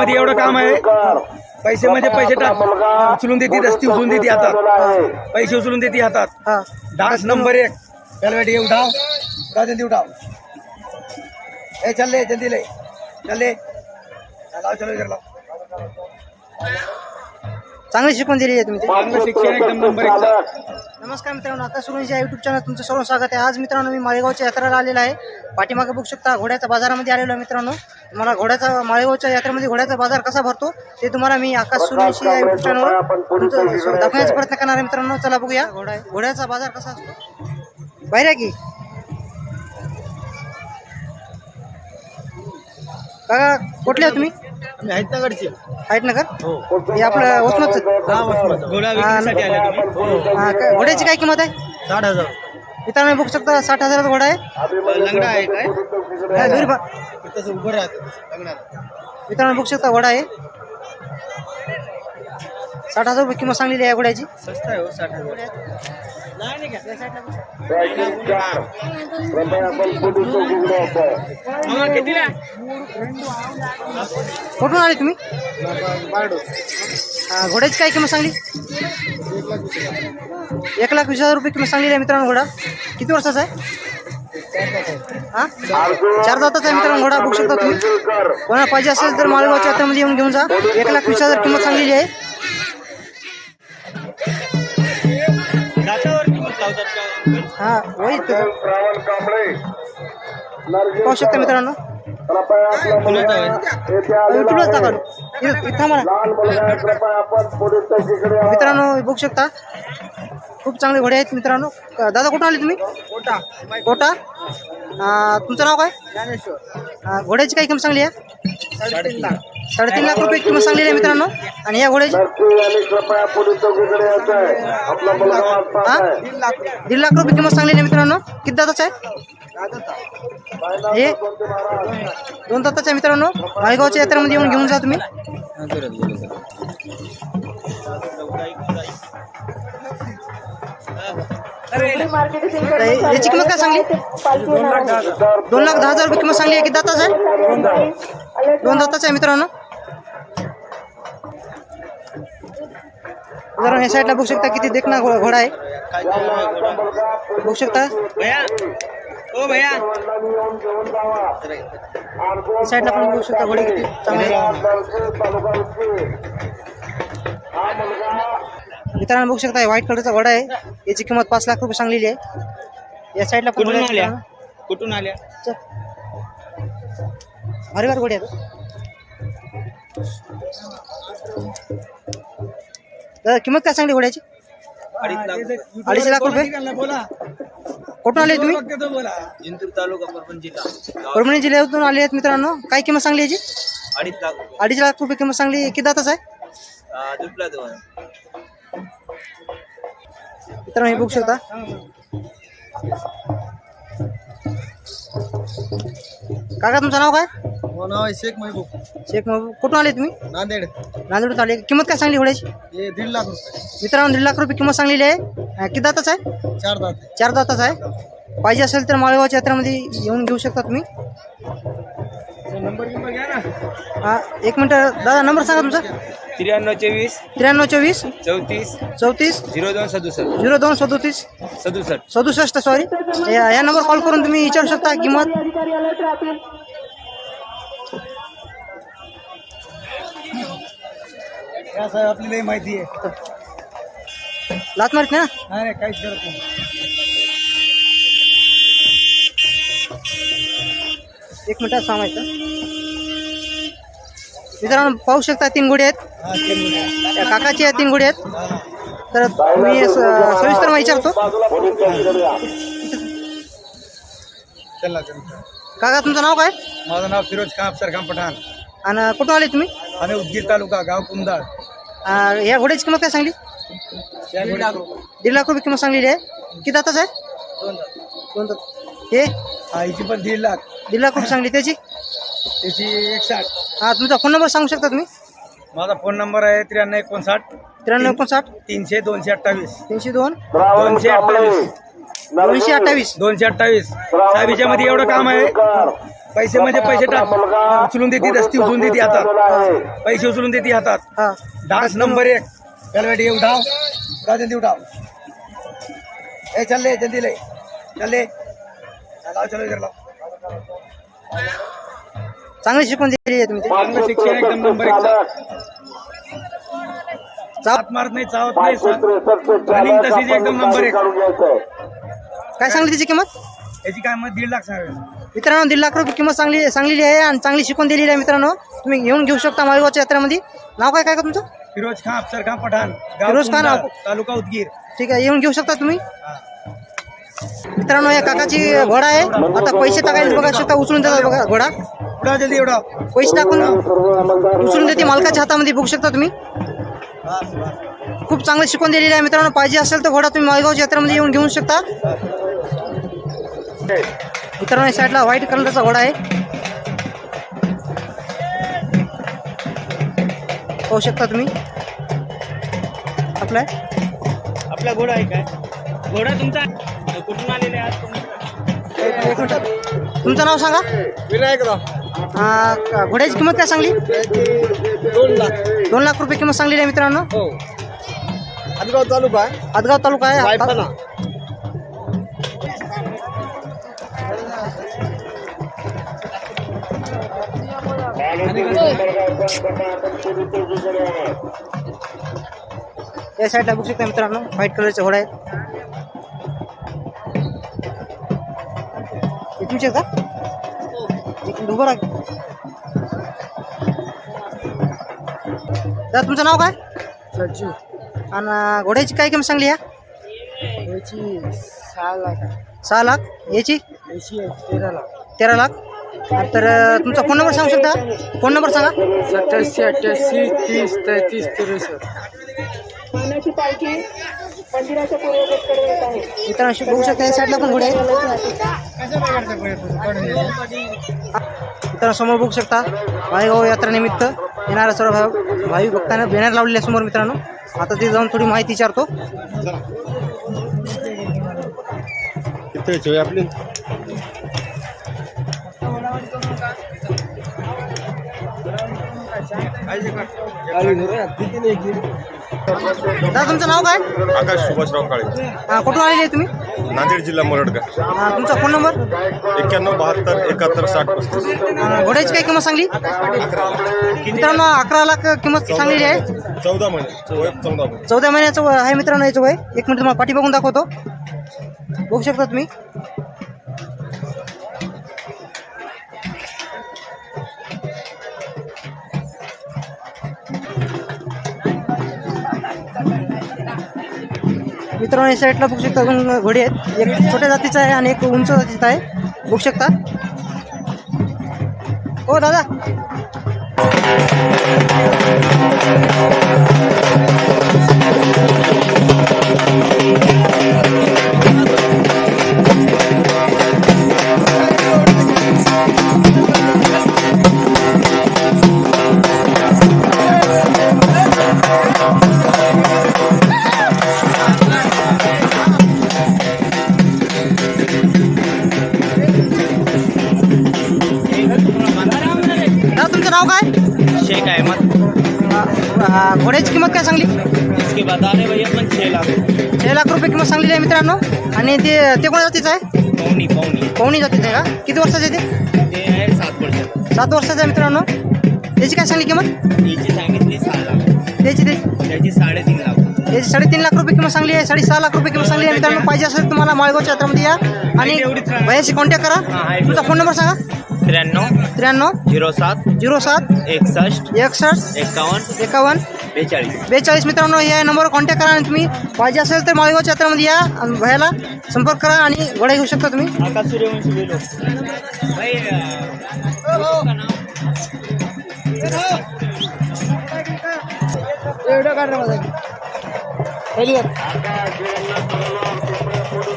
पैशामध्ये एवढं काम आहे. पैसे म्हणजे पैसे टाक उचलून देते, दस्ती उचलून देते हातात, पैसे उचलून देते हातात. Dance number 1. चल बेटी उठाओ, उठाओ जल्दी उठाओ. ए चल ले जल्दी ले, चल ले लाओ, चलो इधर लाओ. चांगली शिकवण दिली आहे तुम्ही. चांगलं शिक्षण एकदम नंबर 1. नमस्कार मित्रांनो, आता सुरुवातीच्या युट्यूब चॅनल तुमचं सर्व स्वागत आहे. आज मित्रांनो मी माळेगावच्या यात्रेला आलेला आहे. पाठीमागे बघू शकता घोड्याच्या बाजारामध्ये आलेलो आहे. मित्रांनो तुम्हाला घोड्याचा माळेगावच्या यात्रेमध्ये घोड्याचा बाजार कसा भरतो ते तुम्हाला मी आकाश सुरुवातीच्या या युट्यूब चॅनलवर तुमचं दाखवण्याचा प्रयत्न करणार आहे. मित्रांनो चला बघूया घोड्याचा बाजार कसा असतो. बाहेर आहे की काका कुठले आहे तुम्ही? हैदनगरचे. हैदनगर. हे आपलं वसमतचं. घोड्याची काय किंमत आहे? 60,000. मित्रांनो बघू शकता 60,000चा घोडा आहे. लंगडा आहे काय? उभं राहते. मित्रांनो बघू शकता घोडा आहे. 60,000 रुपये किंमत सांगलेली आहे घोड्याची. स्वस्त आहे हो 60,000. कुठून आले तुम्ही? घोड्याची काय किंमत सांगली? 1,20,000 रुपये किंमत सांगलेली आहे मित्रांनो. घोडा किती वर्षाचा आहे? 4 दाताचा आहे मित्रांनो घोडा. बघू शकता तुम्ही. कोणाला पाहिजे असेल तर माळेगावच्या यात्रेमध्ये येऊन घेऊन जा. 1,20,000 किंमत सांगलेली आहे. वही पाहू शकता मित्रांनो. युट्यूबलाच टाका इथं मला. मित्रांनो बघू शकता खूप चांगले घोडे आहेत मित्रांनो. दादा कुठून आले तुम्ही? कोटा. तुमचं नाव काय? ज्ञानेश्वर. घोड्याची काही किंमत सांगली आहे? 3.5 लाख रुपये किंमत सांगलेली आहे मित्रांनो. आणि या घोड्याची 1.5 लाख रुपये किंमत सांगलेली आहे मित्रांनो. किती दाताचा आहे? हे 2 दाताचा आहे मित्रांनो. माळेगावच्या यात्रेमध्ये येऊन घेऊन जा तुम्ही. याची किंमत काय सांगली? 2,10,000 रुपये किंमत सांगली आहे. किती दाताचा आहे? 2 दाताचा आहे मित्रांनो. जरा या साईडला बघू शकता किती देखना घोडा आहे. बघू शकता साईडला पण बघू शकता घोडे किती चांगले. मित्रांनो बघू शकता व्हाईट कलरचा घोडा आहे. याची किंमत 5 लाख रुपये सांगलेली आहे. या साईडला पण कुठून आल्या? भारी भारी घोडे आहेत. दादा किंमत काय सांगली घोड्याची? 2.5 लाख रुपये. कुठून आले तुम्ही? जिंतूर तालुका परभणी जिल्हा. परभणी जिल्ह्यातून आले आहेत मित्रांनो. काय किंमत सांगली याची? 2.5 लाख रुपये किंमत सांगली. किती दाताचा आहे? मित्रांनो हे बघू शकता. काका तुमचं नाव काय? नाव आहे शेख महबूब. शेख महबूब. कुठून आले तुम्ही? नांदेड. नांदेडून आले. किंमत काय सांगली घोड्याची? 1.5 लाख रुपये. मित्रांनो 1.5 लाख रुपये किंमत सांगलेली आहे. किती दाताचा आहे? 4 दात. 4 दाताचा आहे. पाहिजे असेल तर माळेगावच्या यात्रेमध्ये येऊन घेऊ शकता तुम्ही. नंबर घ्या ना. एक मिनिट दादा नंबर सांगा तुमचा. 9324 9324 34 34 0267 0237 67 सॉरी. या नंबर कॉल करून तुम्ही विचारू शकता किंमत. आपल्याला माहिती आहे. लात मारत नाही ना? नाही काहीच करत नाही. एक मिनिटात सांगायचं. मित्रांनो पाहू शकता 3 घोडे आहेत. त्या काकाचे 3 घोडे आहेत. तर मी सविस्तर माहिती विचारतो. काका तुमचं नाव काय? माझं नाव फिरोज खान अफसर खान पठाण. आणि कुठून आले तुम्ही? आणि उदगीर तालुका गाव कुंदाळ. या घोड्याची किंमत काय सांगली? 1.5 लाख रुपये. 1.5 लाख रुपये किंमत सांगलेली आहे. किती दाताच आहे? 2 दात. हे हिची पण 1.5 लाख. 1.5 लाख रुपये सांगली. त्याची 160. तुमचा फोन नंबर सांगू शकता तुम्ही? माझा फोन नंबर आहे 9359 9359 300 228 302 228 228. 228. साहेब याच्यामध्ये एवढं काम आहे. पैसे म्हणजे पैसे टाक उचलून देते दस्ती उचलून देते हातात पैसे उचलून देते हातात हा डान्स नंबर 1 चल बेटी उठाओ उठाओ जल्दी उठाओ ए चल ले जल्दी ले चल ले लाओ चलो इधर लाओ चांगली शिकवण दिली आहे तुम्ही चांगलं शिक्षण एकदम नंबर 1 चावत मारत नाही चावत नाही रनिंग तशीच एकदम नंबर 1 काय सांगली त्याची किंमत याची काय मग 1.5 लाख सांगा मित्रांनो 1.5 लाख रुपये किंमत सांगलेली आहे आणि चांगली शिकवण दिलेली आहे मित्रांनो तुम्ही घेऊन घेऊ शकता माळेगावच्या यात्रेमध्ये नाव काय काय का तुमचं फिरोज खान अफसर खान पठाण फिरोज खान तालुका उदगीर ठीक आहे येऊन घेऊ शकता तुम्ही मित्रांनो या काकाची घोडा आहे आता पैसे टाकायला बघा शकता उचलून देतात बघा घोडा उडा जल्दी उडा पैसे टाकून उचलून देते मालकाच्या हातामध्ये बघू शकता तुम्ही खूप चांगलं शिकवून दिलेलं आहे मित्रांनो पाहिजे असेल तर घोडा तुम्ही माळेगावच्या यात्रेमध्ये येऊन घेऊ शकता मित्रांनो या साईडला व्हाईट कलरचा घोडा आहे पाहू शकता तुम्ही आपला घोडा आहे काय घोडा तुमचा कुठून आलेले आहात तुम्ही? एक मिनिट तुमचं नाव सांगा विनायकराव घोड्याची किंमत काय सांगली 2 लाख रुपये किंमत सांगलेली आहे मित्रांनो हो आदगाव तालुका आहे आदगाव तालुका आहे वायफाना या साईडला बघू शकता मित्रांनो व्हाईट कलरचे घोडा आहेत हे तुमचे का एक मिनिट उभं राहा दादा तुमचं नाव काय सज्जू आणि घोड्याची काय किंमत सांगली या याची 6 लाख 6 लाख याची 13 लाख 13 लाख तर तुमचा फोन नंबर सांगू शकता फोन नंबर सांगा 87 88 30 33 63 मित्रांनो बघू शकता या साईडला पण घोडे आहेत मित्रांनो समोर बघू शकता माळेगाव यात्रेनिमित्त येणाऱ्या सर्व भावी भक्तांना बॅनर लावलेल्या समोर मित्रांनो आता ते जाऊन थोडी माहिती विचारतो आपली दादा तुमचं नाव काय आकाश सुभाषराव काळे कुठून आलेले आहे तुम्ही नांदेड जिल्हा मोरडगाव तुमचा फोन नंबर 91 72 71 60 35 घोड्याची काय किंमत सांगली मित्रांनो 11 लाख किंमत सांगलेली आहे 14 महिने वय 14 महिने 14 महिन्याचं वय आहे मित्रांनो याचं वय एक मिनिट तुम्हाला पाठी बघून दाखवतो बघू शकता तुम्ही मित्रांनो या साईडला बघू शकता दोन घोडे आहेत एक छोट्या जातीचा आहे आणि एक उंच जातीचा आहे बघू शकता हो दादा दादा तुमचं नाव काय शेख अहमद घोड्याची किंमत काय सांगली इसके बता रहे भैया अपन 6 लाख 6 लाख रुपये किंमत सांगलेली आहे मित्रांनो आणि ते कोणत्या जातीचं आहे पावनी पावनी पवनी जातीचं आहे का किती वर्षाचे ते ते आहे 7 वर्ष 7 वर्षाचं आहे मित्रांनो त्याची काय सांगली किंमत याची सांगितली 6 लाख त्याची त्याची 3.5 लाख याची 3.5 लाख रुपये किंमत सांगली आहे 6.5 लाख रुपये किंमत सांगली आहे मित्रांनो पाहिजे असेल तुम्हाला माळेगावच्या यात्रेमध्ये या आणि भैयाशी कॉन्टॅक्ट करा तुमचा फोन नंबर सांगा 93 07 07 61 61 51 51 42 42 मित्रांनो या नंबरवर कॉन्टॅक्ट करा आणि तुम्ही पाहिजे असेल तर माळेगावच्या यात्रेमध्ये या आणि भैयाला संपर्क करा आणि घोडा घेऊ शकता तुम्ही आकाश सूर्यवंशी बोलो भाई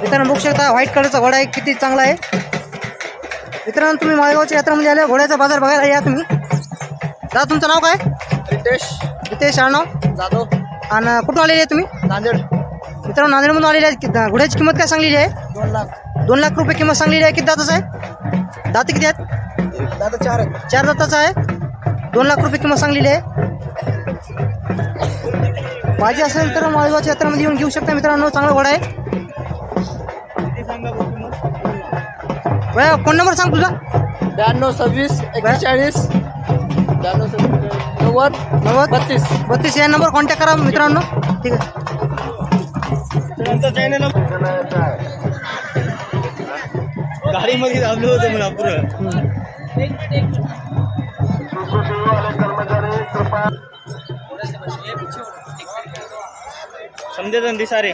मित्रांनो बघू शकता व्हाईट कलरचा घोडा आहे किती चांगला आहे मित्रांनो तुम्ही माळेगावच्या यात्रेमध्ये आल्या घोड्याचा बाजार बघायला या तुम्ही दादा तुमचं नाव काय रितेश आडनाव जाधव आणि कुठून आलेले आहे तुम्ही नांदेड मित्रांनो नांदेडमधून आलेले आहेत घोड्याची किंमत काय सांगलेली आहे 2 लाख 2 लाख रुपये किंमत सांगलेली आहे किती दाताचं आहे दात किती आहेत दादा 4 दाताचा आहे. 2 लाख रुपये किंमत सांगलेली आहे. पाहिजे असेल तर माळेगावच्या यात्रेमध्ये येऊन घेऊ शकता मित्रांनो. चांगला घोडा आहे. बया, फोन नंबर सांग तुझा. 92 26 41 92 90 32 या नंबर कॉन्टॅक्ट करा मित्रांनो. ठीक आहे. गाडीमध्ये दाबलं होतं मला पुरं. समजे दिसारे